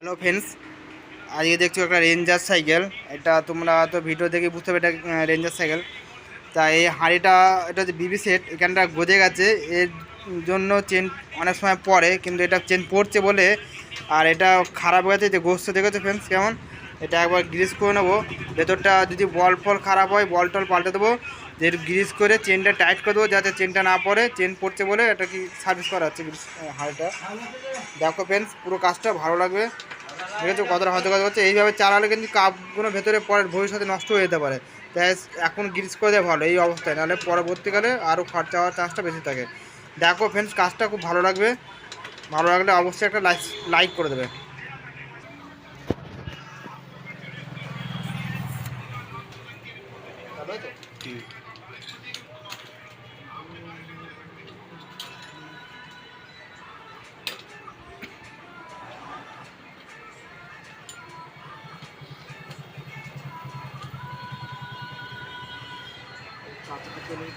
Hello friends, আজকে দেখছো একটা রেঞ্জার সাইকেল। এটা তোমরা তো ভিডিও দেখে বুঝতে পারবে এটা রেঞ্জার সাইকেল। তা এই হাঁড়িটা, এটা যে বিবি সেট, এখানটা গজে গেছে, এর জন্য চেন অনেক সময় পড়ে, কিন্তু এটা চেন পড়ছে বলে আর এটা খারাপ হয়ে গেছে। যে গোস্ত দেখেছো ফ্রেন্ডস কেমন, এটা একবার গ্রিস করে নেবো। ভেতরটা যদি বল ফল খারাপ হয়, বল টল পাল্টে দেবো, যে গ্রিস করে চেনটা টাইট করে দেবো যাতে চেনটা না পড়ে। চেন পড়ছে বলে এটা কি সার্ভিস করা হচ্ছে গ্রিস হাঁড়িটা। দেখো ফ্রেন্ডস, পুরো কাজটা ভালো লাগবে। ঠিক আছে, কতটা হয়তো কাজ করছে। এইভাবে চালালে কিন্তু কাপগুলো ভেতরে পরে ভবিষ্যতে নষ্ট হয়ে যেতে পারে। তাই এখন গ্রিস করে দেওয়া ভালো এই অবস্থায়, নাহলে পরবর্তীকালে আরও খরচা হওয়ার চান্সটা বেশি থাকে। দেখো ফ্রেন্ডস, কাজটা খুব ভালো লাগবে। ভালো লাগলে অবশ্যই একটা লাইক করে দেবে।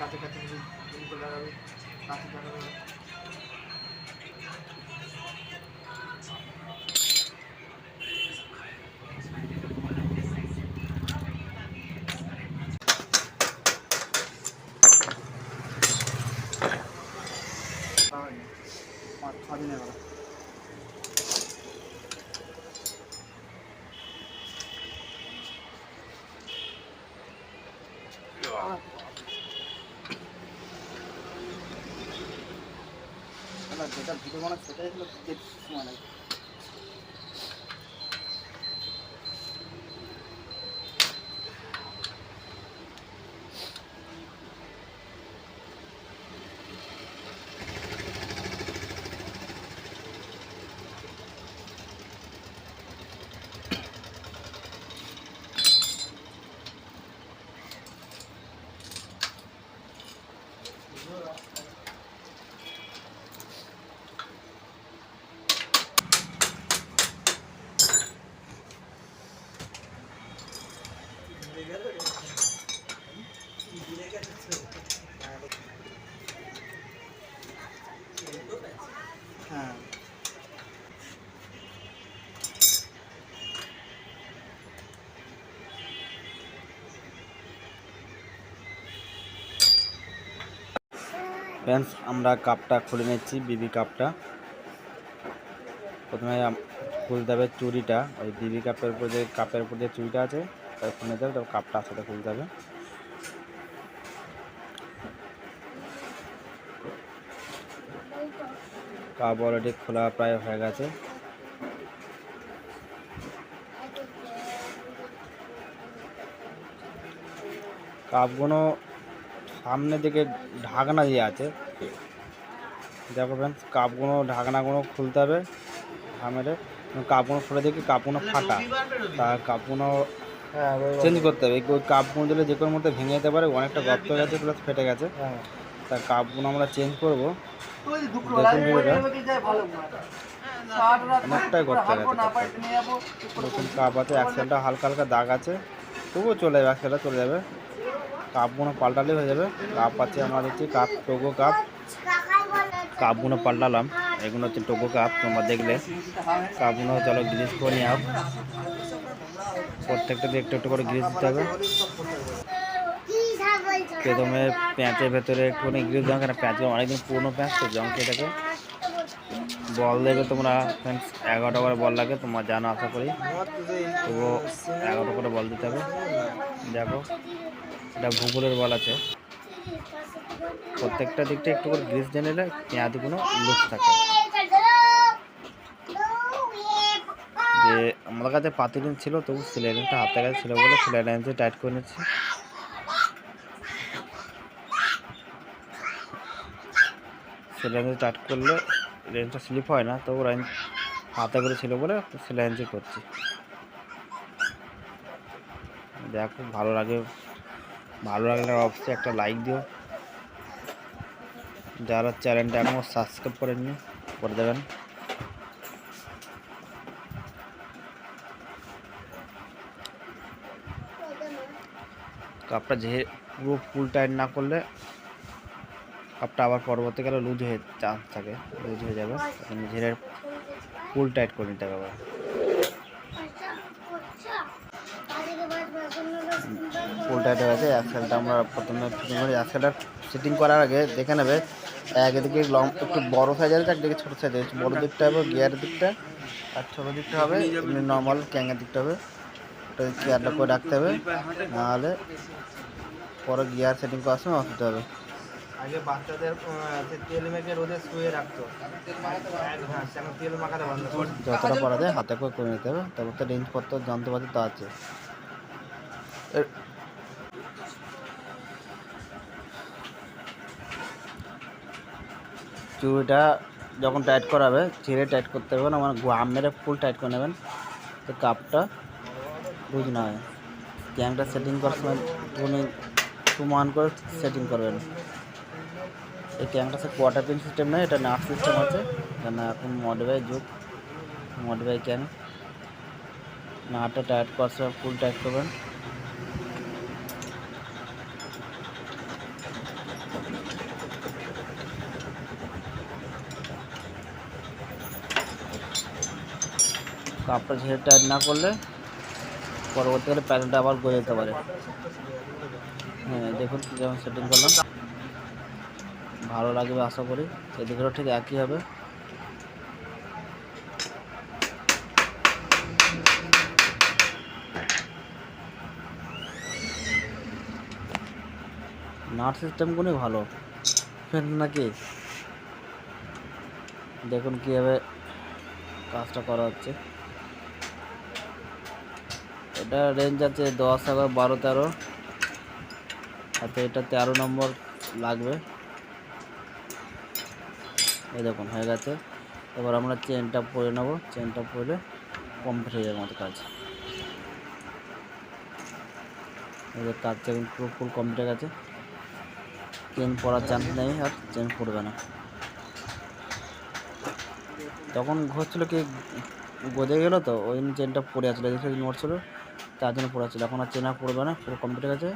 কাছে কাছে লাগাবে, কাছে লাগাবে। পাঁচ ছ দিনের কথা। যেটা ভিডিও বানা সেটাই হলো সময় লাগে। হ্যাঁ, ফ্রেন্ডস, আমরা কাপটা খুলে নিচ্ছি। বিবি কাপটা প্রথমে খুলতে হবে চুড়িটা। ওই বিবি কাপের উপর যে চুড়িটা আছে তাই খুলে নিতে হবে, তারপর কাপটা সাথে খুলতে হবে। কাপ অলরেডি খোলা প্রায় হয়ে গেছে। কাপগুলো সামনের দিকে ঢাকনা দিয়ে আছে। দেখো ফ্রেন্ডস, কাপগুলো ঢাকনাগুলো খুলতে হবে। মেরে কাপগুলো খুলে দেখি কাপগুলো ফাটা, তার কাপগুলো চেঞ্জ করতে হবে। ওই কাপগুলো দিলে যে কোনো মধ্যে ভেঙে যেতে পারে, অনেকটা গর্ত হয়ে গেছে প্লাস ফেটে গেছে। তার কাপগুলো আমরা চেঞ্জ করবো। অনেকটাই গর্ত হয়ে গেছে। নতুন কাপ আছে, অ্যাক্সেলটা হালকা হালকা দাগ আছে, তবুও চলে যাবে, অ্যাক্সেলটা চলে যাবে। কাপগুলো পাল্টালেই হয়ে যাবে। কাপ আছে আমরা দিচ্ছি কাপ, টোগো কাপ। কাপগুলো পাল্টালাম, এগুলো হচ্ছে টোগো কাপ। তোমরা দেখলে কাপগুলো চলো গ্রিস করে নিয়ে আপ। প্রত্যেকটা দিয়ে একটু একটু করে গ্রিস দিতে হবে। প্রথমে প্যাঁচের ভেতরে একটুখানি গ্রিস দেওয়া, কেন প্যাঁচগুলো অনেকদিন পুরোনো প্যাঁচ তো জং খেয়ে থাকে। বল দেবে তোমরা ফ্রেন্ডস, 11টা করে বল লাগে, তোমরা জানো আশা করি। তবুও 11টা করে বল দিতে হবে। দেখো, এটা ভূগোলের বল আছে। প্রত্যেকটা দিকটা একটু করে গ্রিস দিয়ে নিলে পেঁয়াজগুলো লুজ থাকে। যে আমার কাছে পাতিলিন ছিল, তবু সেলাই লাইনটা হাতে কাছে ছিল বলে সেলাই লাইনটা টাইট করে নিচ্ছি। সেলাই লাইন টাইট করলে লেন্সটা স্লিপ হয় না, তবু লাইন হাতে করে ছিল বলে সেলাই লাইন করছি। দেখো, ভালো লাগলে অবশ্যই একটা লাইক দিও। যারা চ্যানেলটা এখনও সাবস্ক্রাইব করেননি করে দেবেন। কাপটা পুরো ফুল টাইট না করলে কাপটা আবার পরবর্তীকালে লুজ হয়ে চান্স থাকে, লুজ হয়ে যাবে। ঝেড়ে ফুল টাইট করে নিতে হবে। টাইট হয়ে গেছে। অ্যাক্সেলটা আমরা প্রথমে ফিটিং করি। অ্যাক্সেলটা সেটিং করার আগে দেখে নেবে একদিকে একটু বড় সাইজ আছে, একদিকে ছোটো সাইজ আছে। বড়ো দিকটা হবে গিয়ারের দিকটা, আর ছোটো দিকটা হবে এমনি নর্মাল ক্যাঙের দিকটা হবে। ওটা খেয়ালটা করে রাখতে হবে, নাহলে পরে গিয়ার সেটিং করার সময় অসুবিধা হবে। আগে বাচ্চাদের তেল মেখে রোদে শুয়ে রাখতো, তেল মাখাতে বন্ধ। যতটা পারা যায় হাতে করে নিতে হবে। তারপর তো রেঞ্জপত্র যন্ত্রপাতি তো আছে। চুড়িটা যখন টাইট করাবে ছিঁড়ে টাইট করতে হবে না, মানে ঘাম মেরে ফুল টাইট করে নেবেন, তো কাপটা লুজ না হয়। ক্যাংটা সেটিং করার সময় সমান করে সেটিং করবেন। এই ক্যাংটা সে কোয়ার্টার পিন সিস্টেম নয়, এটা নাট সিস্টেম আছে, কেন এখন মডিফাই যুগ, মডিফাই ক্যাং। নাটটা টাইট করার সময় ফুল টাইট করবেন। কাপটা ঝেড়ে টাইট না করলে পরবর্তীকালে প্যানেলটা আবার গলে যেতে পারে। হ্যাঁ, দেখুন যেমন সেটিং করলাম, ভালো লাগবে আশা করি। এদিকেও ঠিক একই হবে। নাট সিস্টেমগুলোই ভালো নাকি। দেখুন কীভাবে কাজটা করা হচ্ছে। এটা রেঞ্জ আছে 10, 11, 12, 13, হাতে এটা 13 নম্বর লাগবে। এই দেখুন হয়ে গেছে। এবার আমরা চেনটা পরে নেব, চেনটা পরে কমপ্লিট হয়ে যাবে আমাদের কাজ। এদের কাজ এখন পুরো ফুল কমপ্লিট হয়ে গেছে। চেন পরার চান্স নেই, আর চেন পড়বে না। তখন হচ্ছিলো কি গজে গেলো, তো ওই চেনটা পড়ে আসছিলো, দেখে নড়ছিল, তার জন্য পড়ে আসছিলো। এখন আর চেন আর পড়বে না, পুরো কমপ্লিট হয়ে গেছে।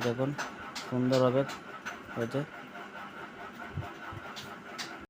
দেখুন সুন্দরভাবে হয়েছে।